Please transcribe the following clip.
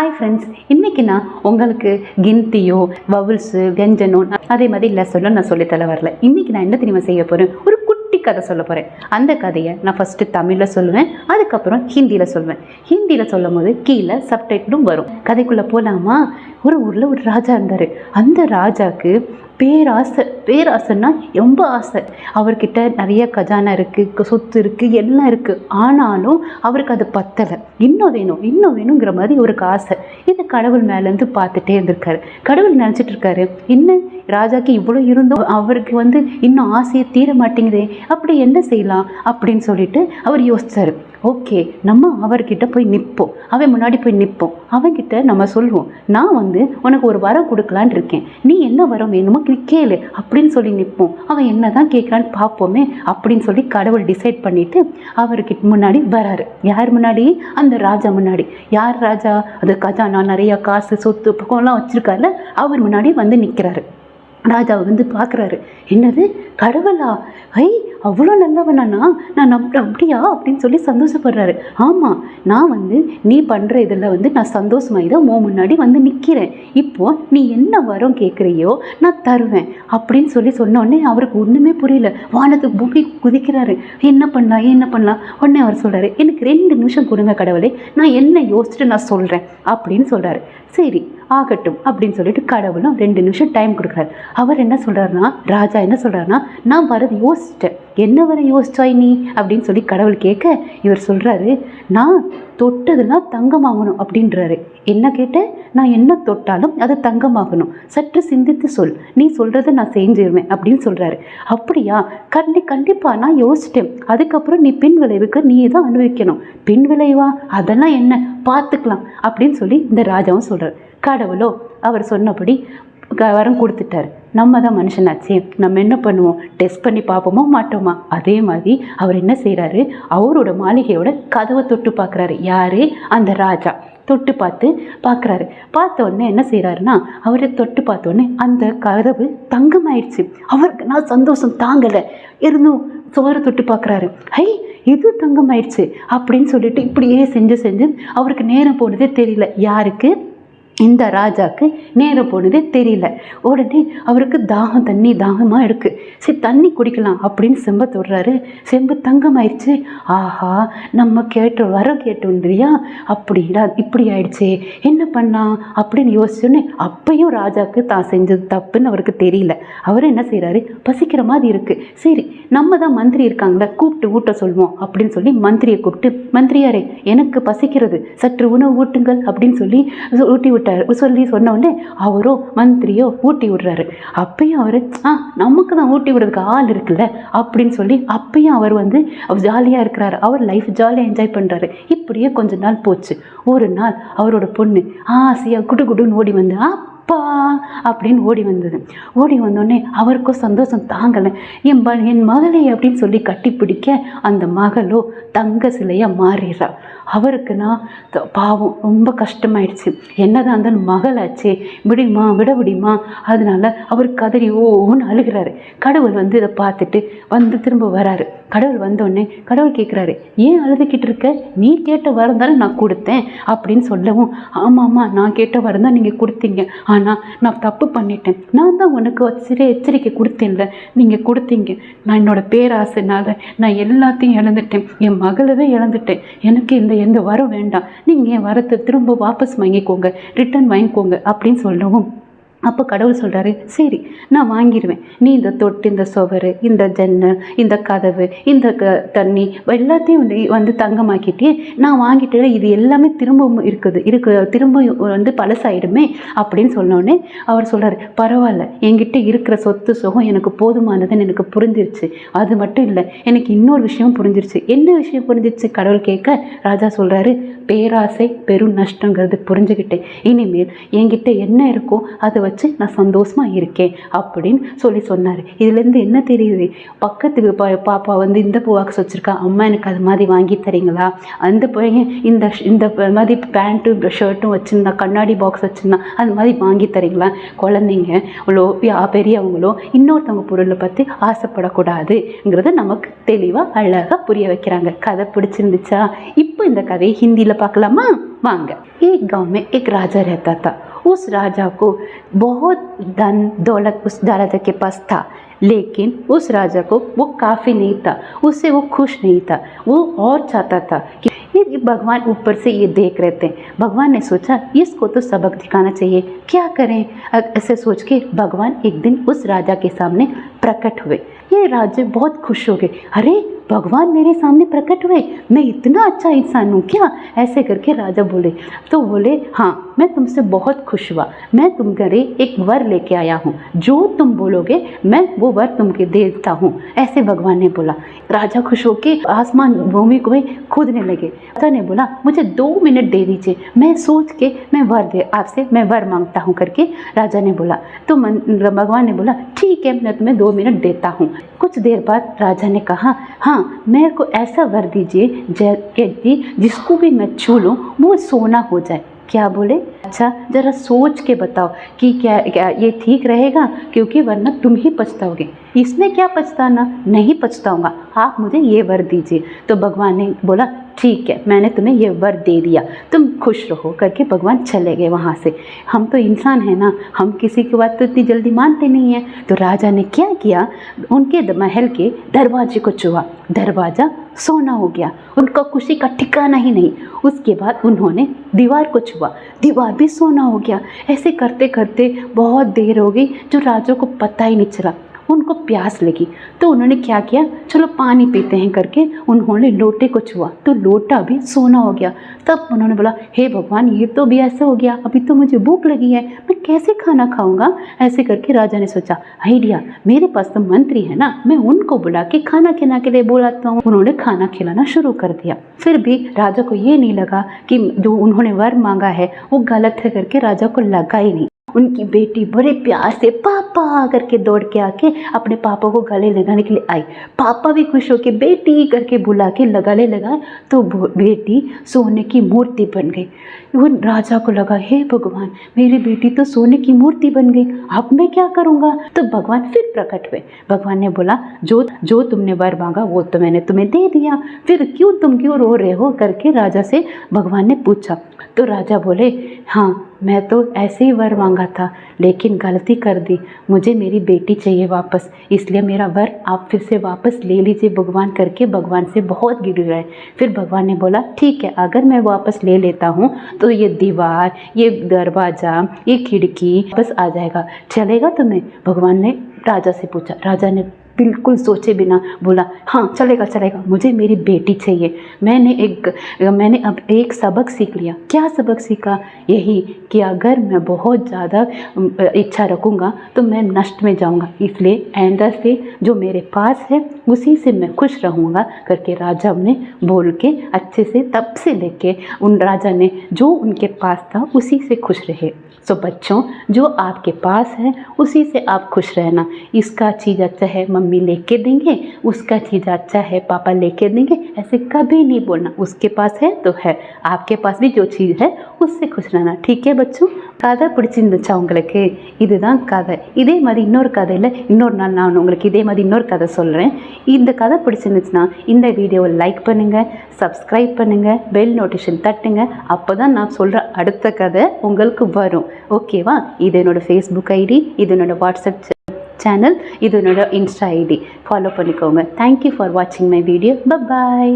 Hi friends, இன்றைக்கி நான் உங்களுக்கு கின்தியோ வவுல்ஸு கெஞ்சனோ அதே மாதிரி லெசனோ நான் சொல்லித்தர வரல. இன்றைக்கி நான் என்ன தெரியுமா செய்ய போகிறேன், ஒரு குட்டி கதை சொல்ல போகிறேன். அந்த கதையை நான் ஃபஸ்ட்டு தமிழில் சொல்லுவேன், அதுக்கப்புறம் ஹிந்தியில் சொல்லுவேன். ஹிந்தியில் சொல்லும் போது கீழே சப்டைட்டிலும் வரும். கதைக்குள்ளே போகலாமா? ஒரு ஊரில் ஒரு ராஜா இருந்தார். அந்த ராஜாவுக்கு பேராசைன்னா ரொம்ப ஆசை. அவர்கிட்ட நிறைய கஜானா இருக்குது, சொத்து இருக்குது, எல்லாம் இருக்குது. ஆனாலும் அவருக்கு அது பத்தலை. இன்னும் வேணுங்கிற மாதிரி அவருக்கு ஆசை. இது கடவுள் மேலேருந்து பார்த்துட்டே இருந்திருக்காரு. கடவுள் நினச்சிட்டு இருக்காரு, இன்னும் ராஜாக்கு இவ்வளோ இருந்தும் அவருக்கு இன்னும் ஆசையை தீர மாட்டேங்குதே, அப்படி என்ன செய்யலாம் அப்படின்னு சொல்லிட்டு அவர் யோசிச்சார். ஓகே, நம்ம அவர்கிட்ட போய் நிற்போம், அவன் முன்னாடி போய் நிற்போம். அவன்கிட்ட நம்ம சொல்லுவோம், நான் உனக்கு ஒரு வரம் கொடுக்கலான் இருக்கேன், நீ என்ன வரம் வேணுமோ கேளு அப்படின்னு சொல்லி நிற்போம். அவன் என்ன தான் கேட்குறான்னு பார்ப்போமே அப்படின்னு சொல்லி கடவுள் டிசைட் பண்ணிட்டு அவர்கிட்ட முன்னாடி வராரு. யார் முன்னாடி? அந்த ராஜா முன்னாடி. யார் ராஜா? அது கஜானா, நிறைய காசு சொத்து பக்கம்லாம் வச்சுருக்காருல, அவர் முன்னாடி நிற்கிறாரு. ராஜா பார்க்குறாரு, என்னது கடவுளா? அவ்வளோ நல்லவனாண்ணா, நான் அப்படியா அப்படின்னு சொல்லி சந்தோஷப்படுறாரு. ஆமாம், நான் நீ பண்ணுற இதில் நான் சந்தோஷமாகி தான் முன்னாடி நிற்கிறேன். இப்போது நீ என்ன வரம் கேட்குறியோ நான் தருவேன் அப்படின்னு சொன்னோடனே அவருக்கு ஒன்றுமே புரியல. வானத்துக்கு பூமி குதிக்கிறாரு. என்ன பண்ணலாம்? உடனே அவர் சொல்கிறாரு, எனக்கு 2 நிமிஷம் கொடுங்க கடவுளே, நான் என்ன யோசிச்சுட்டு நான் சொல்கிறேன் அப்படின்னு சொல்கிறாரு. சரி ஆகட்டும் அப்படின்னு சொல்லிட்டு கடவுளும் 2 நிமிஷம் டைம் கொடுக்குறாரு. அவர் என்ன சொல்கிறாருன்னா, ராஜா என்ன சொல்கிறாருன்னா, நான் வரது யோசிச்சிட்டேன். என்ன வர யோசிச்சாய் நீ அப்படின்னு சொல்லி கடவுள் கேட்க, இவர் சொல்கிறாரு, நான் தொட்டதுன்னா தங்கமாகணும் அப்படின்றாரு. என்ன கேட்டேன்? நான் என்ன தொட்டாலும் அது தங்கமாகணும், சற்று சிந்தித்து சொல், நீ சொல்கிறத நான் செஞ்சிருவேன் அப்படின்னு சொல்கிறாரு. அப்படியா? கண்டிப்பாக நான் யோசிச்சிட்டேன். அதுக்கப்புறம் நீ பின் விளைவுக்கு நீ தான் அனுபவிக்கணும். பின் விளைவா? அதெல்லாம் என்ன, பார்த்துக்கலாம் அப்படின்னு சொல்லி இந்த ராஜாவும் சொல்கிறார். கடவுளோ அவர் சொன்னபடி வரம் கொடுத்துட்டார். நம்ம தான் மனுஷனாச்சு, நம்ம என்ன பண்ணுவோம், டெஸ்ட் பண்ணி பார்ப்போமா மாட்டோமா? அதே மாதிரி அவர் என்ன செய்கிறாரு, அவரோட மாளிகையோட கதவை தொட்டு பார்க்குறாரு. யார்? அந்த ராஜா. தொட்டு பார்க்குறாரு. பார்த்த உடனே என்ன செய்கிறாருன்னா, அவரை தொட்டு பார்த்த உடனே அந்த கதவு தங்கமாயிடுச்சு. அவருக்கு நான் சந்தோஷம் தாங்கலை. இருந்தும் சுவரை தொட்டு பார்க்குறாரு. இது தங்கமாயிடுச்சு அப்படின்னு சொல்லிட்டு இப்படியே செஞ்சு அவருக்கு நேரம் போனதே தெரியல. யாருக்கு? இந்த ராஜாவுக்கு நேரம் போனதே தெரியல. உடனே அவருக்கு தாகமாக இருக்குது. சரி தண்ணி குடிக்கலாம் அப்படின்னு செம்ப தொடுறாரு. செம்பு தங்கமாயிடுச்சு. ஆஹா, நம்ம வரம் கேட்டோன்றியா, அப்படிடா இப்படி ஆயிடுச்சே, என்ன பண்ணலாம் அப்படின்னு யோசிச்சோன்னே அப்பையும் ராஜாவுக்கு தான் செஞ்சது தப்புன்னு அவருக்கு தெரியல. அவர் என்ன செய்கிறாரு, பசிக்கிற மாதிரி இருக்குது. சரி நம்ம தான் மந்திரி இருக்காங்களே, கூப்பிட்டு ஊட்ட சொல்லுவோம் அப்படின்னு சொல்லி மந்திரியை கூப்பிட்டு, மந்திரியாரே எனக்கு பசிக்கிறது, சற்று உணவு ஊட்டுங்கள் அப்படின்னு சொல்லி ஊட்டி சொன்ன உடனே அவரோ மந்திரியோ ஊட்டி விடுறாரு. அப்பயும் அவர் நமக்கு தான் ஊட்டி விடுறதுக்கு ஆள் இருக்குல்ல அப்படின்னு சொல்லி அப்பயும் அவர் ஜாலியாக இருக்கிறாரு. அவர் லைஃப் ஜாலியாக என்ஜாய் பண்ணுறாரு. இப்படியே கொஞ்ச நாள் போச்சு. ஒரு நாள் அவரோட பொண்ணு ஆசையாக குடுன்னு ஓடி அப்பா அப்படின்னு ஓடி வந்தோடனே அவருக்கும் சந்தோஷம் தாங்கலை. என் மகளை அப்படின்னு சொல்லி கட்டி பிடிக்க அந்த மகளோ தங்க சிலையாக மாறிடுறா. அவருக்குன்னா பாவம் ரொம்ப கஷ்டமாயிடுச்சு. என்னதான் அந்த மகளாச்சே, விட முடியுமா? அதனால அவர் கதறி ஓன்னு அழுகிறாரு. கடவுள் இதை பார்த்துட்டு திரும்ப வராரு. கடவுள் வந்தோடனே கடவுள் கேட்குறாரு, ஏன் அழுதுகிட்டு இருக்க? நீ கேட்ட வரம் தானே நான் கொடுத்தேன் அப்படின்னு சொல்லவும், ஆமாம் நான் கேட்ட வரம் தான் நீங்கள் கொடுத்தீங்க, ஆனால் நான் தப்பு பண்ணிட்டேன். நான் தான் உனக்கு சிறிய எச்சரிக்கை கொடுத்தேன்ல, நீங்கள் கொடுத்தீங்க. நான் என்னோட பேராசைனால நான் எல்லாத்தையும் இழந்துட்டேன், என் மகளவே இழந்துட்டேன். எனக்கு எந்த வரம் வேண்டாம், நீங்கள் என் வரத்தை திரும்ப வாபஸ் வாங்கிக்கோங்க, ரிட்டர்ன் வாங்கிக்கோங்க அப்படின்னு சொல்லவும், அப்போ கடவுள் சொல்கிறாரு, சரி நான் வாங்கிடுவேன். நீ இந்த தொட்டு, இந்த சுவர், இந்த ஜன்னல், இந்த கதவு, இந்த தண்ணி எல்லாத்தையும் தங்கமாக்கிட்டே நான் வாங்கிட்டேன். இது எல்லாமே திரும்ப திரும்ப பழசாயிடுமே அப்படின்னு சொன்னோடனே அவர் சொல்கிறார், பரவாயில்ல, என்கிட்ட இருக்கிற சொத்து சுகம் எனக்கு போதுமானதுன்னு எனக்கு புரிஞ்சிருச்சு. அது மட்டும் இல்லை, எனக்கு இன்னொரு விஷயம் புரிஞ்சிருச்சு. என்ன விஷயம் புரிஞ்சிருச்சு கடவுள் கேட்க, ராஜா சொல்கிறாரு, பேராசை பெரும் நஷ்டங்கிறது புரிஞ்சுக்கிட்டேன். இனிமேல் என்கிட்ட என்ன இருக்கோ அதை வச்சு நான் சந்தோஷமாக இருக்கேன் அப்படின்னு சொன்னார். இதுலேருந்து என்ன தெரியுது, பக்கத்துக்கு பாப்பா இந்த பாக்ஸ் வச்சுருக்கா, அம்மா எனக்கு அது மாதிரி வாங்கி தரீங்களா? அந்த பையன் இந்த மாதிரி பேண்ட்டும் ஷர்ட்டும் வச்சுருந்தா, கண்ணாடி பாக்ஸ் வச்சுருந்தா, அது மாதிரி வாங்கி தரீங்களா? குழந்தைங்க பெரியவங்களோ இன்னொருத்தவங்க பொருளை பற்றி ஆசைப்படக்கூடாதுங்கிறத நமக்கு தெளிவாக அழகாக புரிய வைக்கிறாங்க. கதை பிடிச்சிருந்துச்சா? இப்போ இந்த கதையை ஹிந்தியில் பார்க்கலாமா? वांग। एक गांव में एक राजा रहता था। उस राजा को बहुत धन दौलत उस राजा के पास था, लेकिन उस राजा को वो काफ़ी नहीं था, उससे वो खुश नहीं था। वो और चाहता था कि ये भगवान ऊपर से ये देख रहे थे। भगवान ने सोचा इसको तो सबक दिखाना चाहिए, क्या करें। ऐसे सोच के भगवान एक दिन उस राजा के सामने प्रकट हुए। ये राजा बहुत खुश हो गए, अरे भगवान मेरे सामने प्रकट हुए, मैं इतना अच्छा इंसान हूँ क्या। ऐसे करके राजा बोले, तो बोले हाँ मैं तुमसे बहुत खुश हुआ, मैं तुम घरे एक वर लेके आया हूँ, जो तुम बोलोगे मैं वो वर तुमके देता हूँ। ऐसे भगवान ने बोला। राजा खुश होके आसमान भूमि को खोदने लगे। राजा ने बोला मुझे 2 मिनट दे दीजिए, मैं सोच के मैं आपसे मैं वर मांगता हूँ करके राजा ने बोला। तो भगवान ने बोला ठीक है मैं तुम्हें 2 मिनट देता हूँ। कुछ देर बाद राजा ने कहा हाँ मेरे को ऐसा वर दीजिए जिसको भी मैं छू लूँ वो सोना हो जाए। क्या बोले, अच्छा ज़रा सोच के बताओ कि क्या ये ठीक रहेगा, क्योंकि वरना तुम ही पछताओगे। इसमें क्या पछताना, नहीं पछताऊंगा, आप मुझे ये वर दीजिए। तो भगवान ने बोला ठीक है मैंने तुम्हें ये वर दे दिया, तुम खुश रहो करके भगवान चले गए वहाँ से। हम तो इंसान हैं ना, हम किसी की बात तो इतनी जल्दी मानते नहीं हैं। तो राजा ने क्या किया, उनके महल के दरवाजे को छुआ, दरवाज़ा सोना हो गया। उनका खुशी का ठिकाना ही नहीं। उसके बाद उन्होंने दीवार को छुआ, दीवार भी सोना हो गया। ऐसे करते करते बहुत देर हो गई, जो राजा को पता ही नहीं चला। उनको प्यास लगी तो उन्होंने क्या किया, चलो पानी पीते हैं करके उन्होंने लोटे को छुआ तो लोटा भी सोना हो गया। तब उन्होंने बोला हे भगवान ये तो भी ऐसा हो गया, अभी तो मुझे भूख लगी है, मैं कैसे खाना खाऊंगा। ऐसे करके राजा ने सोचा आइडिया, मेरे पास तो मंत्री है ना, मैं उनको बुला के खाना खिलाने के लिए बुलाता हूँ। उन्होंने खाना खिलाना शुरू कर दिया। फिर भी राजा को ये नहीं लगा कि जो उन्होंने वर मांगा है वो गलत है करके राजा को लगा ही नहीं। उनकी बेटी बड़े प्यार से पापा करके दौड़ के आके अपने पापा को गले लगाने के लिए आई। पापा भी खुश होके बेटी करके बुला के गले लगाए तो बेटी सोने की मूर्ति बन गई। वो राजा को लगा हे भगवान मेरी बेटी तो सोने की मूर्ति बन गई, अब मैं क्या करूँगा। तो भगवान फिर प्रकट हुए। भगवान ने बोला जो तुमने वर मांगा वो तो मैंने तुम्हें दे दिया, फिर तुम क्यों रो रहे हो करके राजा से भगवान ने पूछा। तो राजा बोले हाँ मैं तो ऐसे ही वर मांगा था, लेकिन गलती कर दी, मुझे मेरी बेटी चाहिए वापस, इसलिए मेरा वर आप फिर से वापस ले लीजिए भगवान करके भगवान से बहुत गिर रहे। फिर भगवान ने बोला ठीक है अगर मैं वापस ले लेता हूँ तो ये दीवार, ये दरवाज़ा, ये खिड़की बस आ जाएगा, चलेगा तुम्हें। भगवान ने राजा से पूछा। राजा ने बिल्कुल सोचे बिना बोला हाँ चलेगा चलेगा, मुझे मेरी बेटी चाहिए। मैंने अब एक सबक सीख लिया। क्या सबक सीखा, यही कि अगर मैं बहुत ज़्यादा इच्छा रखूँगा तो मैं नष्ट में जाऊँगा, इसलिए आइंदा से जो मेरे पास है उसी से मैं खुश रहूँगा करके राजा ने बोल के अच्छे से तब से लेके उन राजा ने जो उनके पास था उसी से खुश रहे। सो बच्चों जो आपके पास है उसी से आप खुश रहना। इसका चीज़ अच्छा है मम्मी लेके देंगे, उसका चीज़ अच्छा है पापा लेके देंगे, ऐसे कभी नहीं बोलना। उसके पास है तो है, आपके पास भी जो चीज़ है उससे खुश रहना। ठीक है बच्चों, கதை பிடிச்சிருந்துச்சா உங்களுக்கு? இதுதான் கதை. இதே மாதிரி இன்னொரு கதையில் இன்னொரு நாள் நான் உங்களுக்கு இதே மாதிரி இன்னொரு கதை சொல்கிறேன். இந்த கதை பிடிச்சிருந்துச்சுன்னா இந்த வீடியோவை லைக் பண்ணுங்கள், சப்ஸ்கிரைப் பண்ணுங்கள், பெல் நோட்டிஃபிகேஷன் தட்டுங்க. அப்போ தான் நான் சொல்கிற அடுத்த கதை உங்களுக்கு வரும். ஓகேவா? இது என்னோடய ஃபேஸ்புக் ஐடி, இது என்னோடய வாட்ஸ்அப் சேனல், இது என்னோடய இன்ஸ்டா ஐடி. ஃபாலோ பண்ணிக்கோங்க. தேங்க்யூ ஃபார் வாட்சிங் மை வீடியோ. பை.